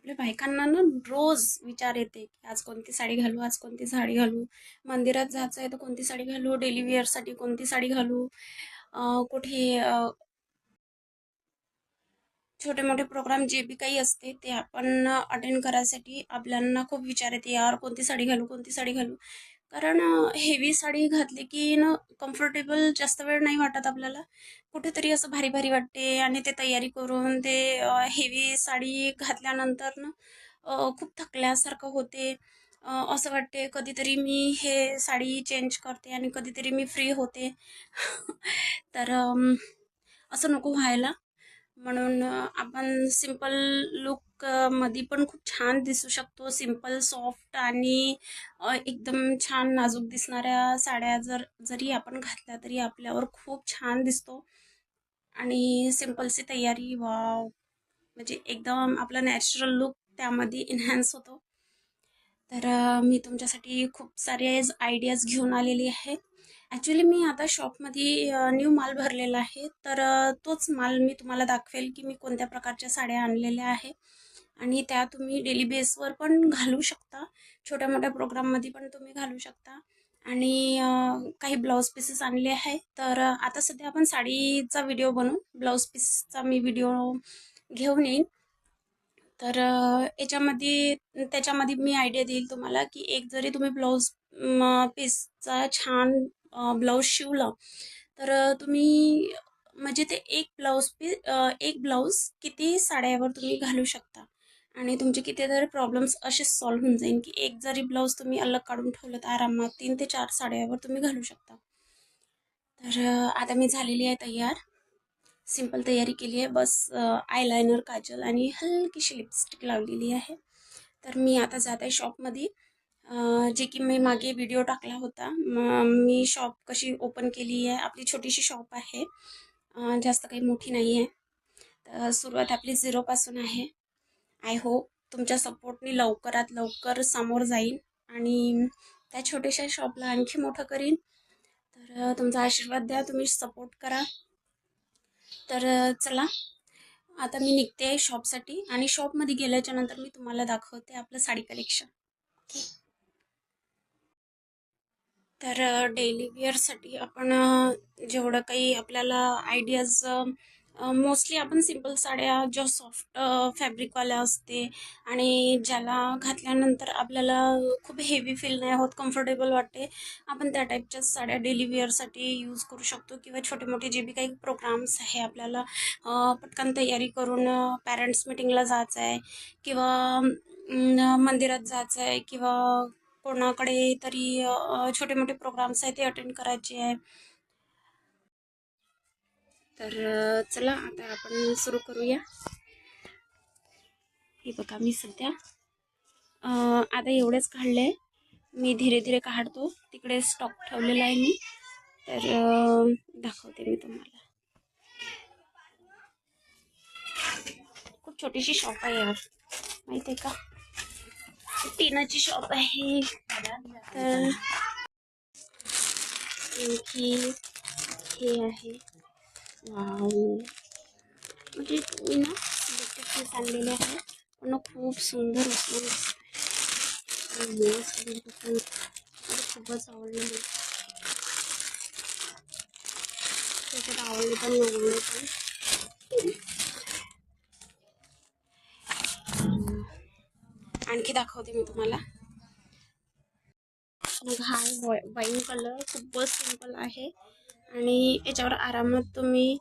आपल्या बायकांना ना रोज विचार येते की आज कोणती साडी घालू, आज कोणती साडी घालू. मंदिरात जायचं आहे तर कोणती साडी घालू, डेली वेअरसाठी कोणती साडी घालू. कुठे छोटे मोठे प्रोग्राम जे बी काही असते ते आपण अटेंड करायसाठी आपल्याला खूप विचार येते, यार कोणती साडी घालू, कोणती साडी घालू. कारण हेवी साडी घातली की ना कम्फर्टेबल जास्त वेळ नाही वाटत आपल्याला. कुठेतरी असं भारी भारी वाटते आणि ते तयारी करून ते हेवी साडी घातल्यानंतर ना खूप थकल्यासारखं होते. असं वाटते कधीतरी मी हे साडी चेंज करते आणि कधीतरी मी फ्री होते. तर असं नको व्हायला. म्हणून आपण सिंपल लुक मध्ये पण खूप छान दिसू शकतो. सिंपल सॉफ्ट आणि एकदम छान नाजूक दिसणाऱ्या साड्या जरी आपण घातल्या तरी आपल्यावर खूप छान दिसतो. आणि सिंपलची तयारी वाव, म्हणजे एकदम आपला नॅचरल लुक त्यामध्ये एन्हान्स होतो. तर मी तुमच्यासाठी खूप सारे आयडियाज घेऊन आलेली आहे. ॲक्च्युली मी आता शॉपमध्ये न्यू माल भरलेला आहे. तर तोच माल मी तुम्हाला दाखवेल की मी कोणत्या प्रकारच्या साड्या आणलेल्या आहे. आणि त्या तुम्ही डेली बेसवर पण घालू शकता. छोट्या मोठ्या प्रोग्राममध्ये पण तुम्ही घालू शकता. आणि काही ब्लाऊज पीसेस आणले आहे. तर आता सध्या आपण साडीचा व्हिडिओ बनवू. ब्लाऊज पीसचा मी व्हिडिओ घेऊन येईन. तर त्याच्यामध्ये मी आयडिया देईल तुम्हाला की एक जरी तुम्ही ब्लाऊज पीसचा छान ब्लाऊज शिवला तर तुम्ही म्हणजे ते एक ब्लाऊज किती साड्यावर तुम्ही घालू शकता. आणि तुमचे कितीतरी प्रॉब्लेम्स असे सॉल्व्ह होऊन जाईल की एक जरी ब्लाऊज तुम्ही अलग काढून ठेवलं तर आरामात 3 ते 4 साड्यावर तुम्ही घालू शकता. तर आता मी झालेली आहे तयार. सिंपल तयारी केली आहे. बस आयलायनर, काजल आणि हलकीशी लिपस्टिक लावलेली आहे. तर मी आता जात आहे शॉपमध्ये. जे की मी मागे व्हिडिओ टाकला होता. मी शॉप कशी ओपन केली आहे. आपली छोटीशी शॉप आहे, जास्त काही मोठी नाही आहे. तर सुरुवात आपली झिरोपासून आहे. आय होप तुमच्या सपोर्टनी लवकरात लवकर समोर जाईन आणि त्या छोट्याशा शॉपला आणखी मोठं करीन. तर तुमचा आशीर्वाद द्या, तुम्ही सपोर्ट करा. तर चला आता मी निघते आहे शॉपसाठी आणि शॉपमध्ये गेल्याच्या नंतर मी तुम्हाला दाखवते आपलं साडी कलेक्शन. ओके. तर डेली वेअरसाठी आपण जेवढं काही आपल्याला आयडियाज, मोस्टली आपण सिंपल साड्या ज्या सॉफ्ट फॅब्रिकवाल्या असते आणि ज्याला घातल्यानंतर आपल्याला खूप हेवी फील नाही होत, कम्फर्टेबल वाटते, आपण त्या टाईपच्या साड्या डेली वेअरसाठी यूज करू शकतो. किंवा छोटे मोठे जे बी काही प्रोग्राम्स आहे आपल्याला पटकन तयारी करून पॅरेंट्स मीटिंगला जायचं आहे किंवा मंदिरात जायचं आहे किंवा कोणाकडे तरी छोटे मोठे प्रोग्राम्स आहेत ते अटेंड करायचे आहे. तर चला आता आपण सुरू करूया. हे बघा मी सध्या आता एवढेच काढले. मी धीरे धीरे काढतो. तिकडे स्टॉक ठेवलेला आहे मी. तर दाखवते मी तुम्हाला. खूप छोटीशी शॉप आहे यार, माहिती आहे का. टीनाची शॉप आहे. तर आणखी हे आहे. वाव, म्हणजे मी ना सिलेक्टेड पीस आणलेले आहे पण खूप सुंदर असं खूपच आवडलं मला. त्याच्यात आवडले पण आवडले पण. आणखी दाखवते मी तुम्हाला. हा वाईन कलर खूपच सिंपल आहे आणि याच्यावर आरामात तुम्ही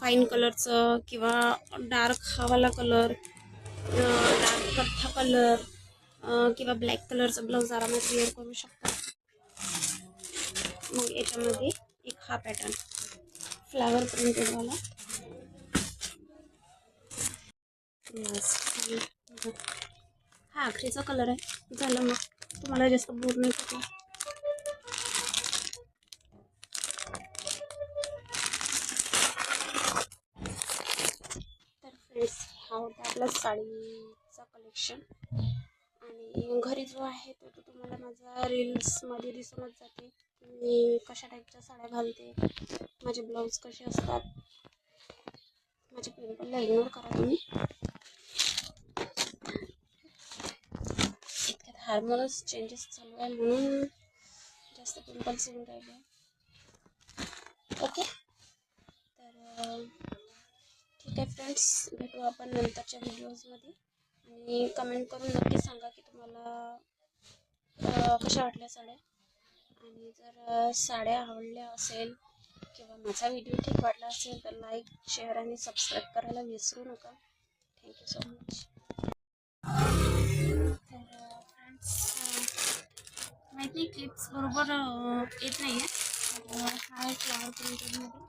वाईन कलरचं किंवा डार्क हावाला कलर, डार्क कठ्ठा कलर किंवा ब्लॅक कलरचं ब्लाऊज आरामात वेअर करू शकता. मग याच्यामध्ये एक हा पॅटर्न फ्लावर प्रिंटेडवाला. हा आखरीचा कलर आहे. झालं मग तुम्हाला जास्त बोर नाही करणार. तर फ्रेंड्स, हा होता आपला साडीचा कलेक्शन. आणि घरी जो आहे तो तुम्हाला माझा रील्समध्ये दिसूनच जाते. मी कशा टाईपच्या साड्या घालते, माझे ब्लाऊज कसे असतात. माझ्या पिंपलला इग्नोर करा तुम्ही. हार्मोनस चेंजेस चालू आहे म्हणून जास्त पिंपल्स येऊन राहिले. ओके, तर ठीक आहे फ्रेंड्स, भेटू आपण नंतरच्या व्हिडिओजमध्ये. आणि कमेंट करून नक्की सांगा की तुम्हाला कशा वाटल्या साड्या. आणि जर साड्या आवडल्या असेल किंवा माझा व्हिडिओ ठीक वाटला असेल तर लाईक, शेअर आणि सबस्क्राईब करायला विसरू नका. Thank you so much. तर फ्रेंड्स, माहिती नाही क्लिप्स बरोबर येत नाही आहे. हा एक फ्लावर प्रिंटेडमध्ये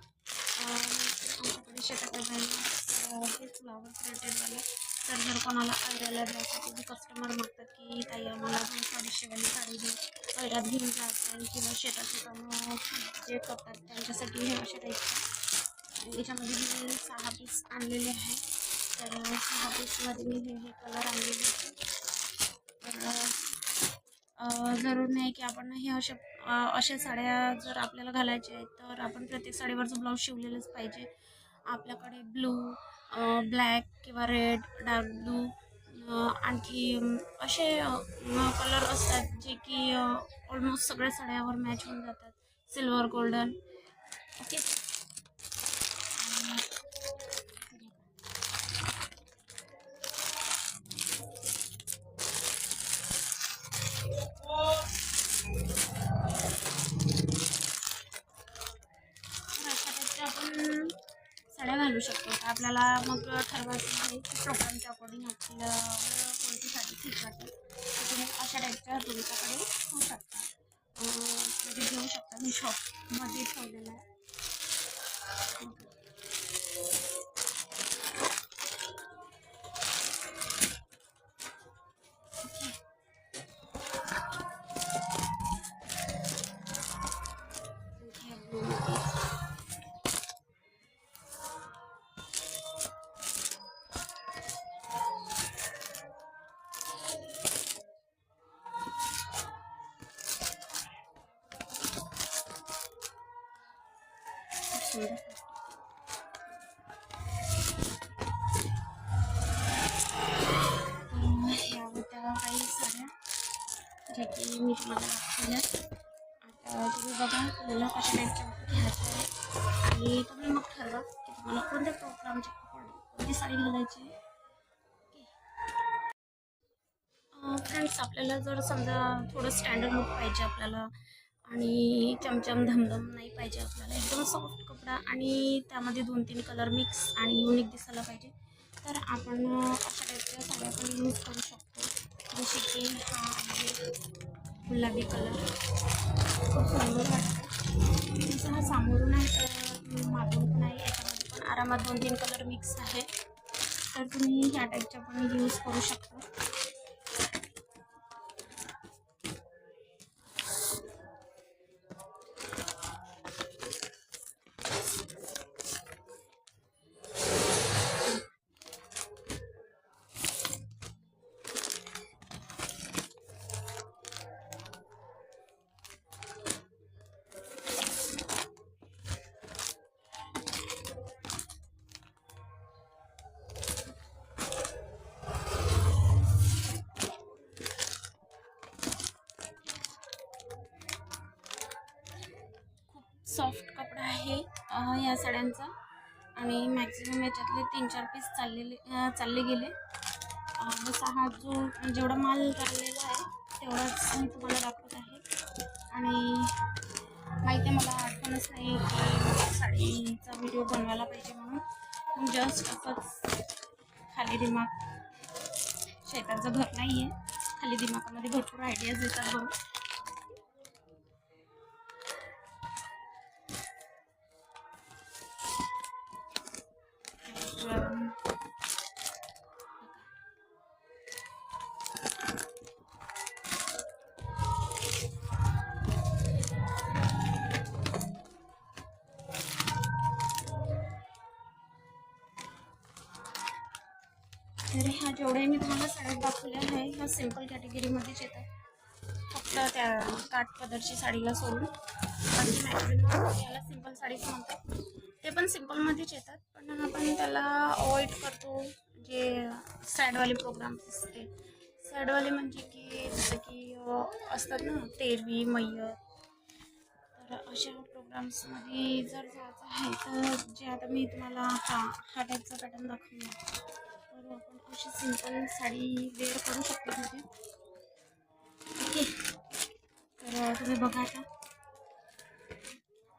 आमच्याकडे शेताकडे जायला हे फ्लावर प्रिंटेडवाले. तर जर कोणाला आयडियाला द्यायसाठी कस्टमर मागतात की ताई आम्हाला 200-250 वाली साडी दे, पैरात घेऊन जायचं किंवा शेताचे कामं जे करतात त्यांच्यासाठी हे अशा टाईपचे. याच्यामध्ये मी 6 पीस आणलेले आहे. तर 6 पीसमध्ये मी हे कलर आणलेले आहे. तर जरूर नाही की आपण हे अशा साड्या जर आपल्याला घालायच्या आहेत तर आपण प्रत्येक साडीवरचं ब्लाऊज शिवलेलंच पाहिजे. आपल्याकडे ब्लू, ब्लॅक किंवा रेड, डार्क ब्लू, आणखी असे कलर असतात जे की ऑलमोस्ट सगळ्या साड्यावर मॅच होऊन जातात. Silver, golden. ओके, आपण साड्या घालू शकतो. आपल्याला मग ठरवायचं आहे की प्रोग्रामच्या अकॉर्डिंग आपल्याला कोणती साडी ठीक वाटेल. तर तुम्ही अशा टाईपच्या तुमच्याकडे होऊ शकता, म्हणजे घेऊ शकता. मी शॉपमध्ये ठेवलेलं आहे. ह्या होत्या काही साड्या ज्या की मी तुम्हाला दाखवल्या. आता तुम्ही बघा तुम्हाला कशा टाईपच्या घ्यायच्या आहे आणि तुम्ही मग ठरवा की तुम्हाला कोणत्या प्रोग्रामच्या अकॉर्डिंग कोणती साडी घालायची. फ्रेंड्स, आपल्याला जर समजा थोडं स्टँडर्ड लुक पाहिजे आपल्याला आणि चमचम धमधम नाही पाहिजे, आपल्याला एकदम सॉफ्ट कपडा आणि त्यामध्ये 2-3 कलर मिक्स आणि युनिक दिसायला पाहिजे, तर आपण अशा टाईपच्या साड्या पण यूज करू शकतो. जसे की हा आहे गुलाबी कलर, खूप सुंदर वाटतो. जसं हा सामोरून आहे तर मागून पण आहे. याच्यामध्ये पण आरामात 2-3 कलर मिक्स आहे. तर तुम्ही ह्या टाईपच्या पण यूज करू शकता. सॉफ्ट कपडा आहे या साड्यांचा आणि मॅक्झिमम याच्यातले 3-4 पीस चालले गेले. जसा हा जेवढा माल काढलेला आहे तेवढाच मी तुम्हाला दाखवत आहे. आणि माहिती आहे मला आठवणच नाही की साडीचा व्हिडिओ बनवायला पाहिजे म्हणून जस्ट असंच खाली दिमाग, शेताचं घर नाही आहे, खाली दिमागामध्ये भरपूर आयडियाज येतात बघ. तर ह्या जेवढ्या मी तुम्हाला साड्या दाखवल्या आहे ह्या सिंपल कॅटेगरीमध्येच येतात, फक्त त्या काठ पदरची साडीला सोडून. बाकी मॅक्झिमम याला सिंपल साडीच म्हणतात. ते पण सिंपलमध्येच येतात, पण आपण त्याला अवॉइड करतो जे सॅडवाले प्रोग्राम्स असते. सॅडवाले म्हणजे की जसं की असतात ना तेरवी मैयर, तर अशा प्रोग्राम्समध्ये जर जायचं आहे तर जे आता मी तुम्हाला हा टाईपचा पॅटर्न दाखवला, तर आपण अशी सिंपल साडी वेअर करू शकतो तिथे. ओके, तर तुम्ही बघा आता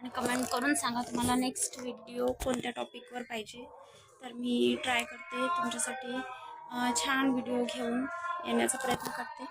आणि कमेंट करून सांगा तुम्हाला नेक्स्ट व्हिडिओ कोणत्या टॉपिकवर पाहिजे, तर मी ट्राय करते तुमच्यासाठी छान व्हिडिओ घेऊन येण्याचा प्रयत्न करते.